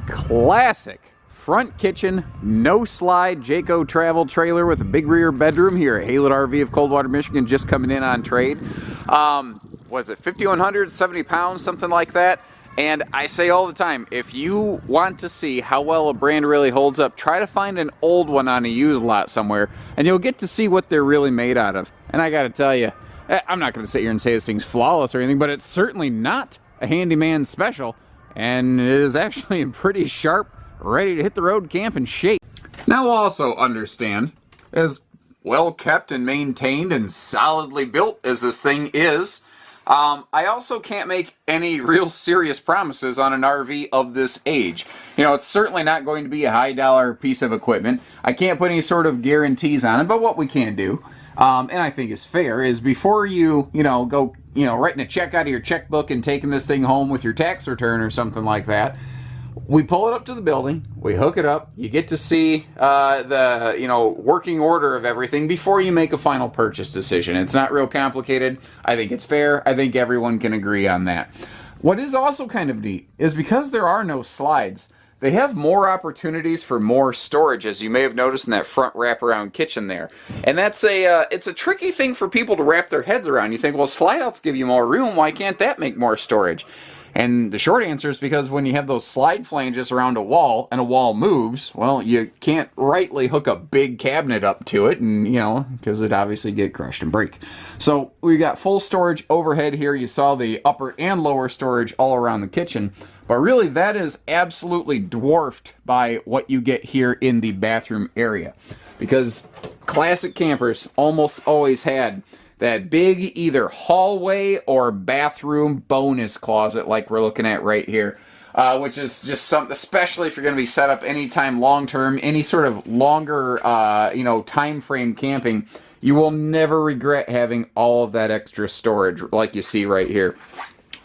classic front kitchen, no slide Jayco travel trailer with a big rear bedroom here at Haylett RV of Coldwater, Michigan, just coming in on trade. Was it 5,100, 70 pounds, something like that? And I say all the time, if you want to see how well a brand really holds up, try to find an old one on a used lot somewhere, and you'll get to see what they're really made out of. And I gotta tell you, I'm not gonna sit here and say this thing's flawless or anything, but it's certainly not a handyman special, and it is actually in pretty sharp, ready to hit the road camping shape. Now also understand, as well kept and maintained and solidly built as this thing is, I also can't make any real serious promises on an RV of this age. You know, it's certainly not going to be a high dollar piece of equipment. I can't put any sort of guarantees on it, but what we can do, and I think is fair, is before you go, writing a check out of your checkbook and taking this thing home with your tax return or something like that, we pull it up to the building, we hook it up, you get to see the working order of everything before you make a final purchase decision. It's not real complicated. I think it's fair. I think everyone can agree on that. What is also kind of neat is because there are no slides, they have more opportunities for more storage, as you may have noticed in that front wraparound kitchen there. And that's it's a tricky thing for people to wrap their heads around. You think, well, slide outs give you more room. Why can't that make more storage? And the short answer is because when you have those slide flanges around a wall and a wall moves, well, you can't rightly hook a big cabinet up to it, and because it'd obviously get crushed and break. So we got full storage overhead here. You saw the upper and lower storage all around the kitchen, but really that is absolutely dwarfed by what you get here in the bathroom area, because classic campers almost always had that big either hallway or bathroom bonus closet like we're looking at right here, which is just something, especially if you're going to be set up anytime long-term, any sort of longer, time frame camping, you will never regret having all of that extra storage like you see right here.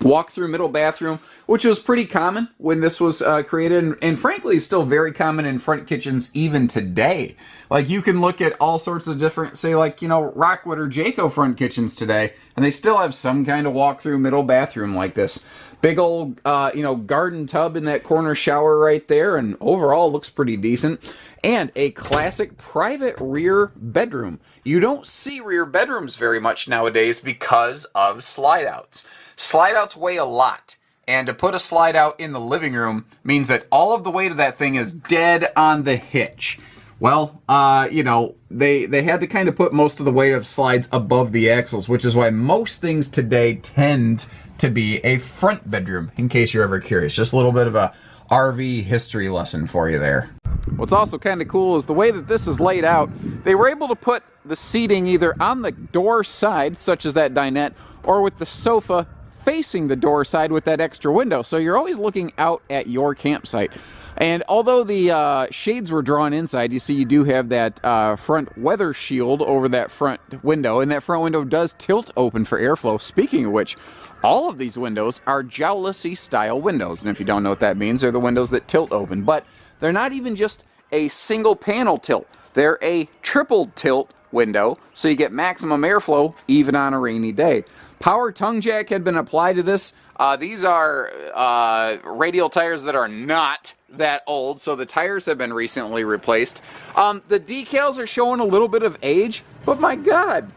Walk through middle bathroom, which was pretty common when this was created, and frankly still very common in front kitchens even today. Like, you can look at all sorts of different, say like, Rockwood or Jayco front kitchens today, and they still have some kind of walk-through middle bathroom like this. Big old, garden tub in that corner shower right there, and overall looks pretty decent. And a classic private rear bedroom. You don't see rear bedrooms very much nowadays because of slide outs. Slide outs weigh a lot. And to put a slide out in the living room means that all of the weight of that thing is dead on the hitch. Well, they had to kind of put most of the weight of slides above the axles, which is why most things today tend to be a front bedroom, in case you're ever curious. Just a little bit of a RV history lesson for you there. What's also kind of cool is the way that this is laid out. They were able to put the seating either on the door side, such as that dinette, or with the sofa facing the door side with that extra window. So you're always looking out at your campsite. And although the shades were drawn inside, you see you do have that front weather shield over that front window, and that front window does tilt open for airflow. Speaking of which, all of these windows are Jowlessy style windows, and if you don't know what that means, they're the windows that tilt open. But they're not even just a single panel tilt. They're a triple tilt window, so you get maximum airflow even on a rainy day. Power tongue jack had been applied to this. These are radial tires that are not that old, so the tires have been recently replaced. The decals are showing a little bit of age, but my God,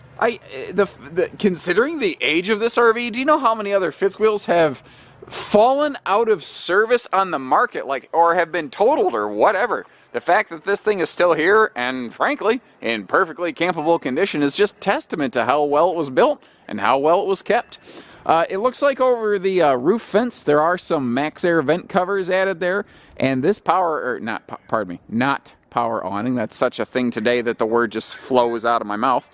considering the age of this RV, do you know how many other fifth wheels have fallen out of service on the market, or have been totaled or whatever? The fact that this thing is still here and frankly in perfectly campable condition is just testament to how well it was built and how well it was kept. It looks like over the roof vents there are some max air vent covers added there, and this not power awning, that's such a thing today that the word just flows out of my mouth.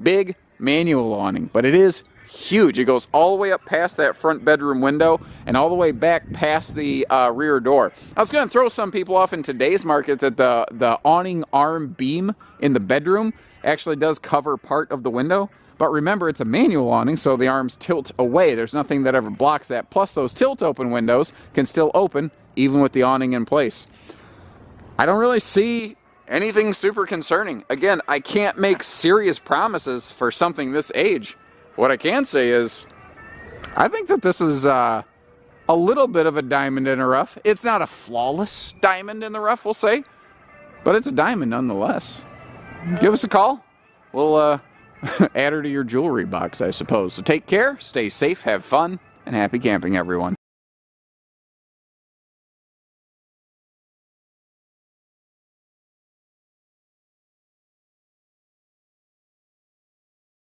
Big manual awning, but it is huge. It goes all the way up past that front bedroom window and all the way back past the rear door. I was going to throw some people off in today's market that the awning arm beam in the bedroom actually does cover part of the window. But remember, it's a manual awning, so the arms tilt away. There's nothing that ever blocks that. Plus, those tilt-open windows can still open even with the awning in place. I don't really see anything super concerning. Again, I can't make serious promises for something this age. What I can say is, I think that this is a little bit of a diamond in the rough. It's not a flawless diamond in the rough, we'll say, but it's a diamond nonetheless. Give us a call. We'll add her to your jewelry box, I suppose. So take care, stay safe, have fun, and happy camping, everyone.